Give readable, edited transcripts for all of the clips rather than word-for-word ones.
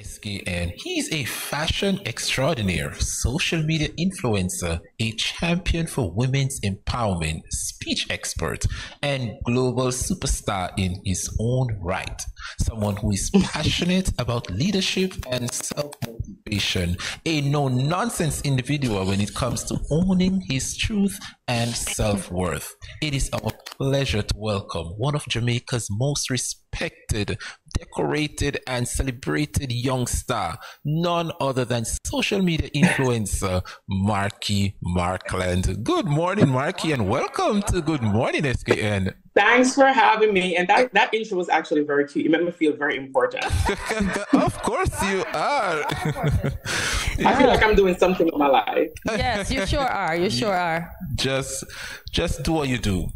SKN. He's a fashion extraordinaire, social media influencer, a champion for women's empowerment, speech expert, and global superstar in his own right. Someone who is passionate about leadership and self-motivation, a no-nonsense individual when it comes to owning his truth and self-worth. It is our pleasure to welcome one of Jamaica's most respected, decorated, and celebrated young star, none other than social media influencer Marky Markland. Good morning, Marky, and welcome to Good Morning, SKN. Thanks for having me. And that intro was actually very cute. You made me feel very important. Of course you are. I feel like I'm doing something with my life. Yes, you sure are. You sure are. Just do what you do.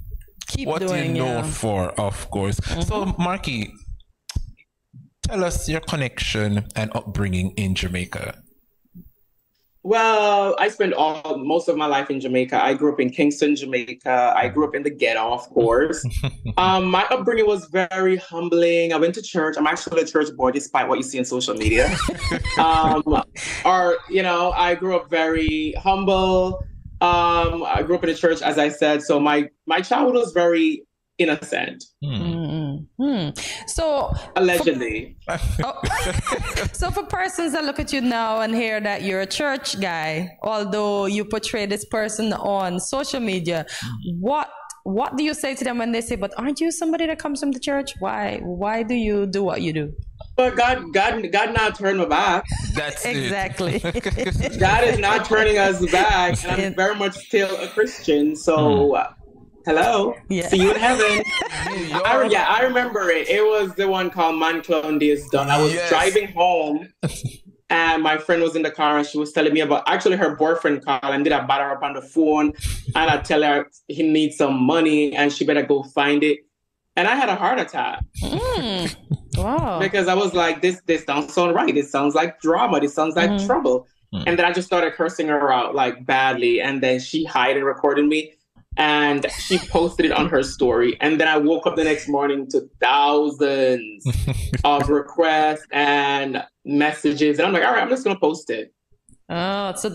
Keep what doing, you know for, of course. So, Marky, tell us your connection and upbringing in Jamaica. Well, I spent most of my life in Jamaica. I grew up in Kingston, Jamaica. I grew up in the ghetto, of course. My upbringing was very humbling. I went to church. I'm actually a church boy, despite what you see on social media. I grew up very humble. I grew up in a church, as I said. So my childhood was very innocent. So allegedly. So for persons that look at you now and hear that you're a church guy, although you portray this person on social media, what do you say to them when they say, but aren't you somebody that comes from the church? Why do you do what you do? But God not turned my back. That's exactly. God is not turning us back, and I'm very much still a Christian. So hello, see you in heaven. I remember it. It was the one called Man Clown Days Done. I was driving home, and my friend was in the car, and she was telling me about actually her boyfriend called and did a batter up on the phone, and I tell her he needs some money and she better go find it. And I had a heart attack. Wow. Because I was like, this don't sound right. This sounds like drama. This sounds like trouble. And then I just started cursing her out like badly. And then she hid and recorded me. And she posted it on her story. And then I woke up the next morning to thousands of requests and messages. And I'm like, all right, I'm just going to post it. Oh, so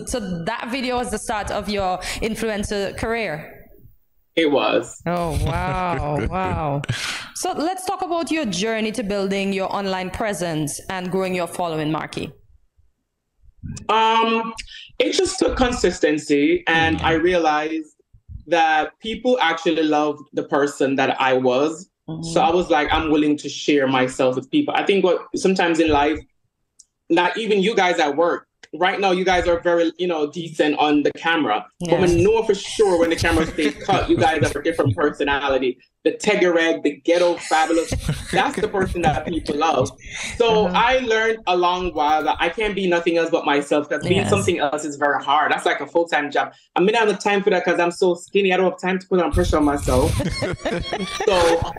that video was the start of your influencer career? It was. Oh, wow. Wow. So let's talk about your journey to building your online presence and growing your following, Marky. It just took consistency, and I realized that people actually loved the person that I was. So I was like, I'm willing to share myself with people. I think sometimes in life, not even you guys at work, right now, you guys are very, decent on the camera. Yes. But we know for sure when the camera stays cut, you guys have a different personality. The Tegareg, the ghetto fabulous, that's the person that people love. So I learned a long while that I can't be nothing else but myself, because being something else is very hard. That's like a full-time job. I mean, I don't have time for that because I'm so skinny. I don't have time to put on pressure on myself. So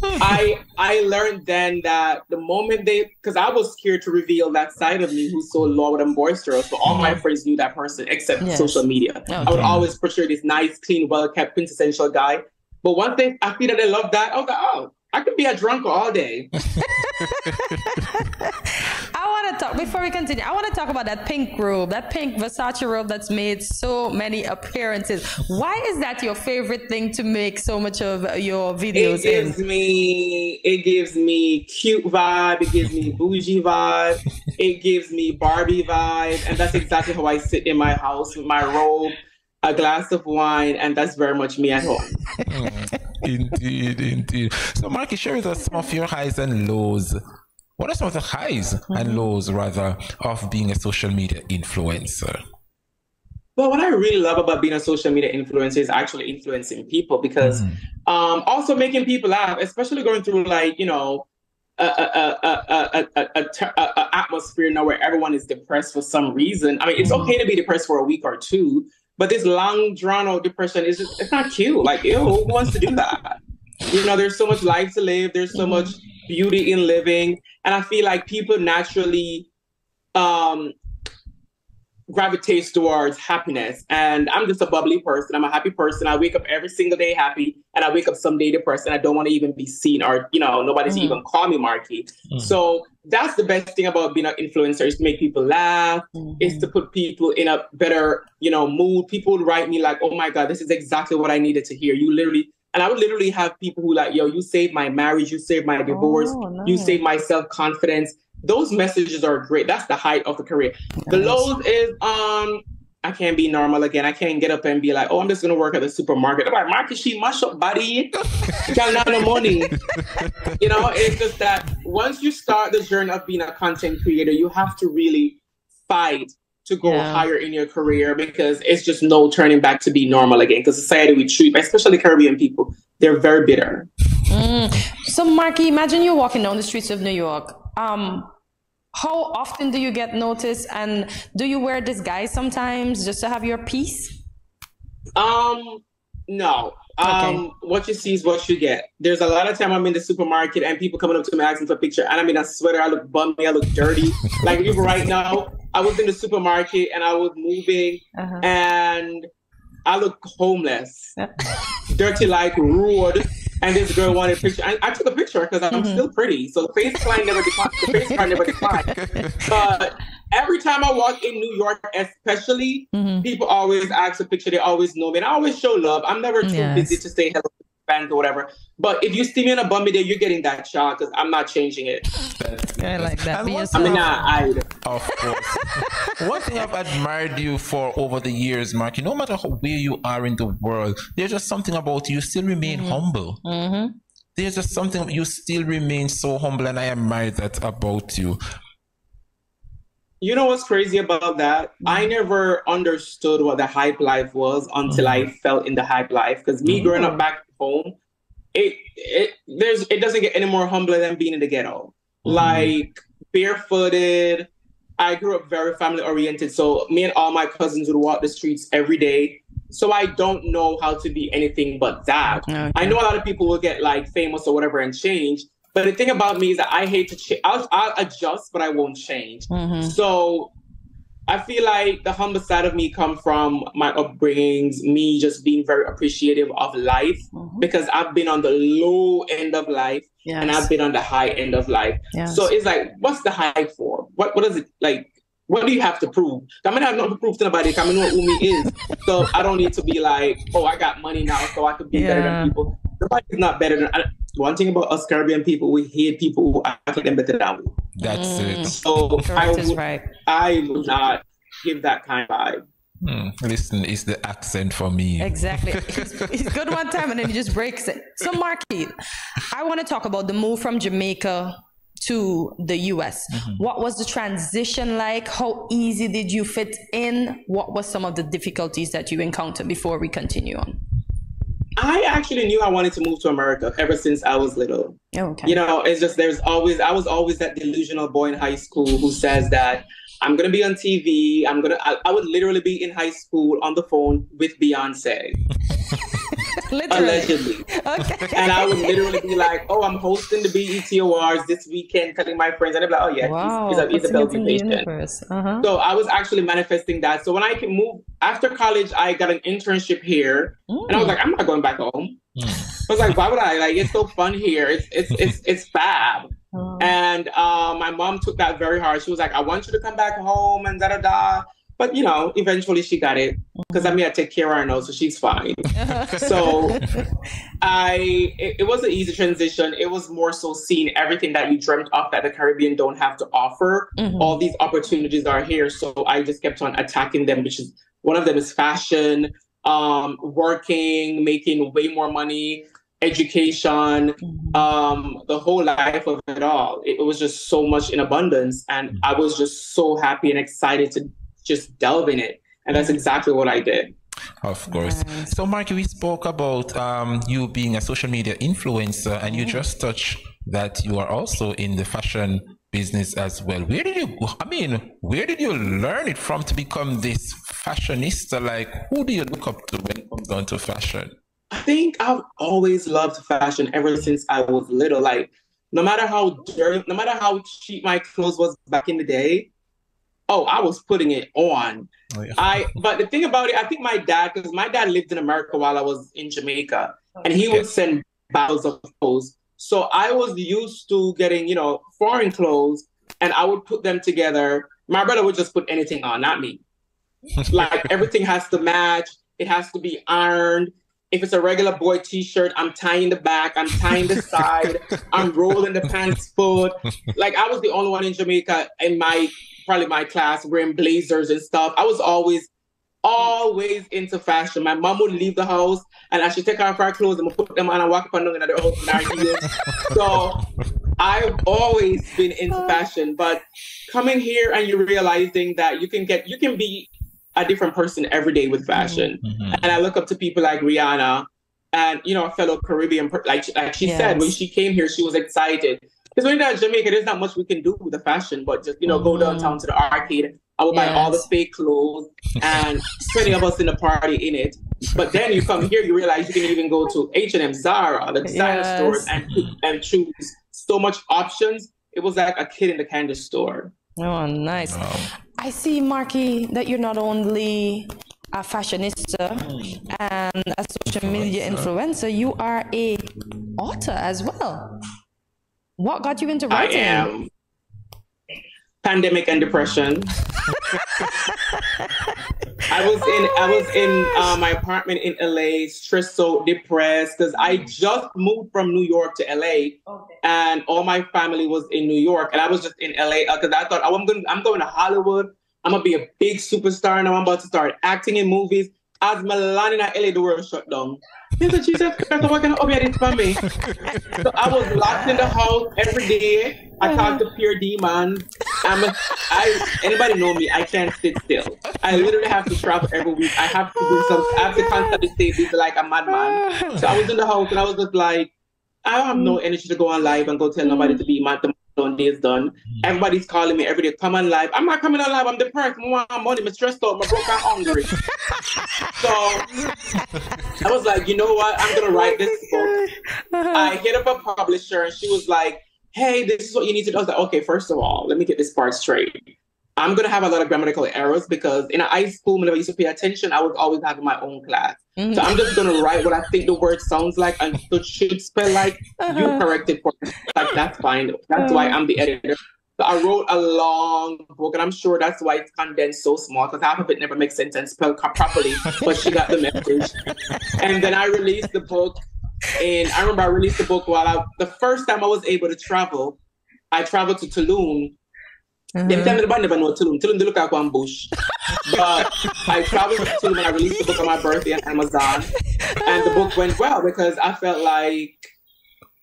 I learned then that the moment because I was scared to reveal that side of me who's so loud and boisterous, but all my friends knew that person except social media. Okay. I would always portray this nice, clean, well-kept, quintessential guy. But one thing, I feel that they love that. I could be a drunk all day. I want to talk, before we continue, I want to talk about that pink robe, that pink Versace robe that's made so many appearances. Why is that your favorite thing to make so much of your videos? It gives me cute vibe. It gives me bougie vibe. It gives me Barbie vibe. And that's exactly how I sit in my house with my robe, a glass of wine, and that's very much me at home. Indeed. So, Marky, share with us some of your highs and lows. What are some of the highs and lows, rather, of being a social media influencer? Well, what I really love about being a social media influencer is actually influencing people, because also making people laugh, especially going through a atmosphere now where everyone is depressed for some reason. I mean, it's okay to be depressed for a week or two, but this long drawn out depression it's not cute. Like, ew, who wants to do that? There's so much life to live. There's so much beauty in living. And I feel like people naturally gravitates towards happiness. And I'm just a bubbly person. I'm a happy person. I wake up every single day happy, and I wake up someday depressed, and I don't want to even be seen, or, you know, nobody's even call me Marky. So that's the best thing about being an influencer, is to make people laugh, is to put people in a better, you know, mood. People would write me like, oh my God, this is exactly what I needed to hear. You literally, and I would literally have people who like, yo, you saved my marriage, you saved my divorce, you saved my self-confidence. Those messages are great. That's the height of the career. The lows is, I can't be normal again. I can't get up and be like, oh, I'm just going to work at the supermarket. I'm like, Marky, she mash up body. You got not no money. You know, it's just that once you start the journey of being a content creator, you have to really fight to go higher in your career, because it's just no turning back to be normal again. Because society we treat, especially Caribbean people, they're very bitter. So, Marky, imagine you're walking down the streets of New York. How often do you get noticed, and do you wear disguise sometimes just to have your peace? No. What you see is what you get. There's a lot of time I'm in the supermarket and people coming up to me asking for a picture, and I'm in a sweater, I look bummy, I look dirty. Like even right now, I was in the supermarket and I was moving and I look homeless, dirty like road. And this girl wanted a picture. I took a picture because I'm still pretty. So the face card never declined. But every time I walk in New York, especially, people always ask a picture. They always know me. And I always show love. I'm never too busy to say hello to fans or whatever. But if you see me on a bummy day, you're getting that shot because I'm not changing it. I like that. Of course. One thing I've admired you for over the years, Marky, no matter where you are in the world, there's just something about you still remain humble. There's just something, you still remain so humble, and I admire that about you. You know what's crazy about that? I never understood what the hype life was until I felt in the hype life. Because me growing up back home, it doesn't get any more humbler than being in the ghetto. Like barefooted. I grew up very family oriented. So me and all my cousins would walk the streets every day. So I don't know how to be anything but that. I know a lot of people will get like famous or whatever and change. But the thing about me is that I hate to change. I'll adjust, but I won't change. So I feel like the humble side of me come from my upbringings, me just being very appreciative of life, because I've been on the low end of life and I've been on the high end of life. So it's like, what's the hype for? What is it like? What do you have to prove? I mean, I have nothing to prove to nobody. I mean, know who me is. So I don't need to be like, oh, I got money now, so I could be better than people. Nobody's not better than. One thing about us Caribbean people, we hate people who act like them better than we. That's it. So I would not give that kind of vibe. Listen, it's the accent for me. Exactly. He's good one time and then he just breaks it. So, Marky, I want to talk about the move from Jamaica to the US. What was the transition like? How easy did you fit in? What were some of the difficulties that you encountered before we continue on? I actually knew I wanted to move to America ever since I was little. You know, it's just I was always that delusional boy in high school who says that I'm going to be on TV. I would literally be in high school on the phone with Beyonce. Allegedly. And I would literally be like, oh, I'm hosting the BET Awards this weekend, telling my friends. And they'd be like, oh, yeah, he's a Bellevue patient. So I was actually manifesting that. So when I can move, after college, I got an internship here. And I was like, I'm not going back home. I was like, why would I? Like, it's so fun here. It's fab. And my mom took that very hard. She was like, I want you to come back home and da-da-da. But, you know, eventually she got it because I take care of her now, so she's fine. So it was an easy transition. It was more so seeing everything that you dreamt of that the Caribbean don't have to offer. All these opportunities are here. So I just kept on attacking them, which is one of them is fashion, working, making way more money, education, the whole life of it all. It was just so much in abundance. And I was just so happy and excited to just delve in it. And that's exactly what I did. Of course. So, Marky, we spoke about you being a social media influencer, and you just touched that you are also in the fashion business as well. Where did you go? I mean, where did you learn it from to become this fashionista? Like, who do you look up to when it comes down to fashion? I think I've always loved fashion ever since I was little. Like, no matter how dirty, no matter how cheap my clothes was back in the day, oh, I was putting it on. Oh, yeah. But the thing about it, I think my dad, because my dad lived in America while I was in Jamaica, and he would send bottles of clothes. So I was used to getting, you know, foreign clothes, and I would put them together. My brother would just put anything on, not me. Like everything has to match. It has to be ironed. If it's a regular boy t-shirt, I'm tying the back, I'm tying the side, I'm rolling the pants foot. Like I was the only one in Jamaica in probably my class wearing blazers and stuff. I was always into fashion. My mom would leave the house and I should take off our clothes and put them on and walk up and down in the house in our heels. So I've always been into fashion, but coming here and you're realizing that you can be a different person every day with fashion. Mm-hmm. And I look up to people like Rihanna and, you know, a fellow Caribbean, like she said, when she came here, she was excited. Because when you're in Jamaica, there's not much we can do with the fashion, but just, you know, go downtown to the arcade. I would buy all the fake clothes and 20 of us in the party in it. But then you come here, you realize you can even go to H&M, Zara, the designer stores and choose so much options. It was like a kid in the candy store. Oh, nice. Wow. I see, Marky, that you're not only a fashionista and a social media influencer, you are a author as well. What got you into writing? I am. Pandemic and depression. I was in my apartment in LA, stressed, so depressed, because I just moved from New York to LA, and all my family was in New York, and I was just in LA because I thought, I'm going to Hollywood. I'm gonna be a big superstar, now I'm about to start acting in movies. As Milan in LA, the world shut down. He said, Jesus Christ, what can I this for me? So I was locked in the house every day. I talked to pure demons. Anybody know me? I can't sit still. I literally have to travel every week. I have to do something. I have to constantly stay busy like a madman. So I was in the house and I was just like, I have no energy to go on live and go tell nobody to be mad. The day is done. Everybody's calling me every day, come on live. I'm not coming on live. I'm depressed. I want money. I'm stressed out. I'm broke. I'm hungry. So I was like, you know what? I'm gonna write this book. I hit up a publisher and she was like, hey, this is what you need to do. I was like, okay, first of all, let me get this part straight. I'm going to have a lot of grammatical errors because in high school, whenever I used to pay attention, I was always having my own class. Mm-hmm. So I'm just going to write what I think the word sounds like and it should spell like. You correct it for me. Like, that's fine. That's why I'm the editor. So I wrote a long book, and I'm sure that's why it's condensed so small, because half of it never makes sense and spelled properly, but she got the message. And then I released the book, and I remember I released the book the first time I was able to travel, I traveled to Tulum. Them time the never know Tulum. Tulum, they look like one bush. But I traveled to Tulum and I released the book on my birthday on Amazon. And the book went well because I felt like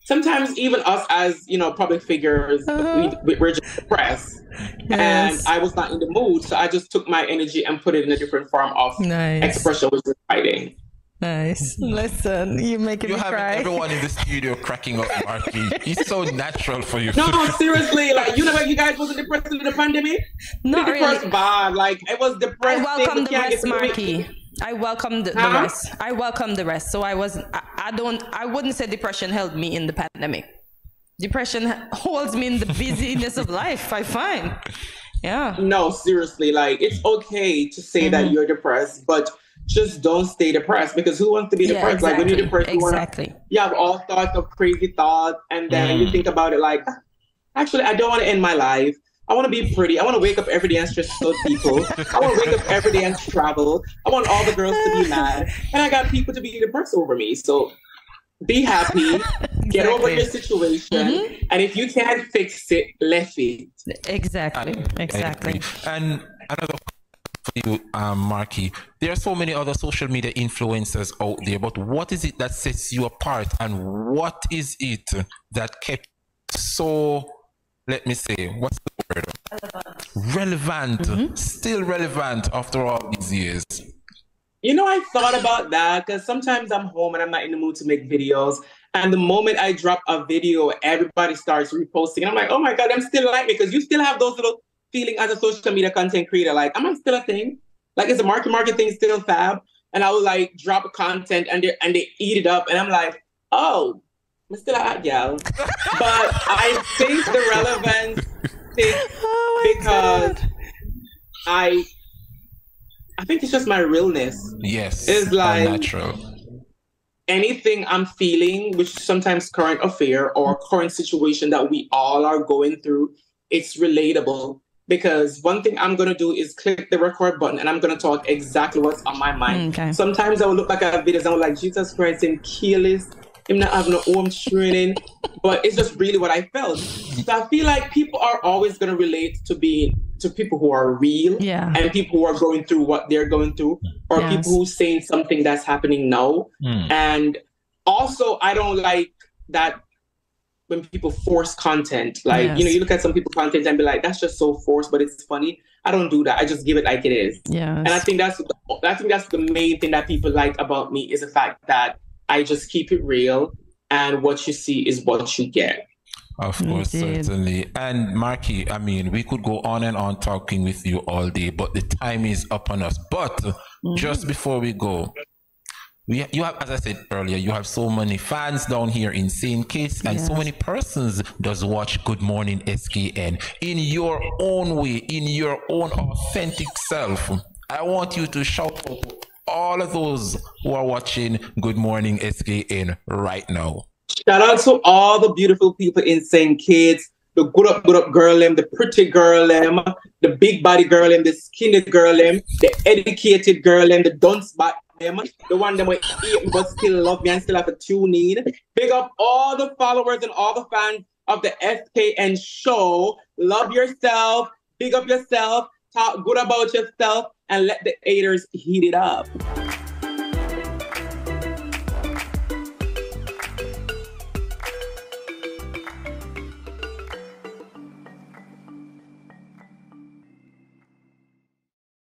sometimes even us as, you know, public figures, we're just depressed. Yes. And I was not in the mood. So I just took my energy and put it in a different form of expression, which is writing. Nice. Listen, you're making me cry. You have everyone in the studio cracking up, Marky. It's so natural for you. No, seriously. Like, you know what, you guys wasn't depressed in the pandemic? Not really. Bad. Like, it was depressing. I welcome the rest, Marky. I welcome the rest. I welcome the rest. So I wouldn't say depression held me in the pandemic. Depression holds me in the busyness of life, I find. Yeah. No, seriously. Like, it's okay to say that you're depressed, but just don't stay depressed, because who wants to be depressed? Exactly. Like, when you're depressed, you have all sorts of crazy thoughts, and then you think about it like, actually, I don't want to end my life. I want to be pretty. I want to wake up every day and stress out people. I want to wake up every day and travel. I want all the girls to be mad. And I got people to be depressed over me. So be happy. Get over your situation. And if you can't fix it, left it. Exactly. And another for you, Marky, there are so many other social media influencers out there, but what is it that sets you apart, and what is it that kept so, let me say, what's the word? Relevant. Still relevant after all these years. You know, I thought about that because sometimes I'm home and I'm not in the mood to make videos. And the moment I drop a video, everybody starts reposting. And I'm like, oh my God, I'm still like me, because you still have those little feeling as a social media content creator. Like, am I still a thing? Like, is the market thing still fab? And I will like drop content and they eat it up. And I'm like, oh, I'm still a hot gal. But I think the relevance thing, because I think it's just my realness. Yes. It's like natural. Anything I'm feeling, which sometimes current affair or current situation that we all are going through, it's relatable. Because one thing I'm going to do is click the record button and I'm going to talk exactly what's on my mind. Okay. Sometimes I will look back at videos and I'm like, Jesus Christ, I'm careless. I'm not having no home training. But it's just really what I felt. So I feel like people are always going to relate to people who are real and people who are going through what they're going through, or people who saying something that's happening now. And also, I don't like that when people force content. Like, you know, you look at some people's content and be like, that's just so forced, but it's funny. I don't do that. I just give it like it is. And I think that's the main thing that people like about me, is the fact that I just keep it real, and what you see is what you get. Of course, certainly. And Marky, I mean, we could go on and on talking with you all day, but the time is up on us. But just before we go, you have, as I said earlier, you have so many fans down here in St. Kitts, and so many persons does watch Good Morning SKN in your own way, in your own authentic self. I want you to shout out to all of those who are watching Good Morning SKN right now. Shout out to all the beautiful people in St. Kitts, the good up girl them, the pretty girl them, the big body girl them, the skinny girl them, the educated girl them, the dunce bat them, the one that might eat but still love me and still have a tune in. Big up all the followers and all the fans of the SKN show. Love yourself, big up yourself, talk good about yourself, and let the haters heat it up.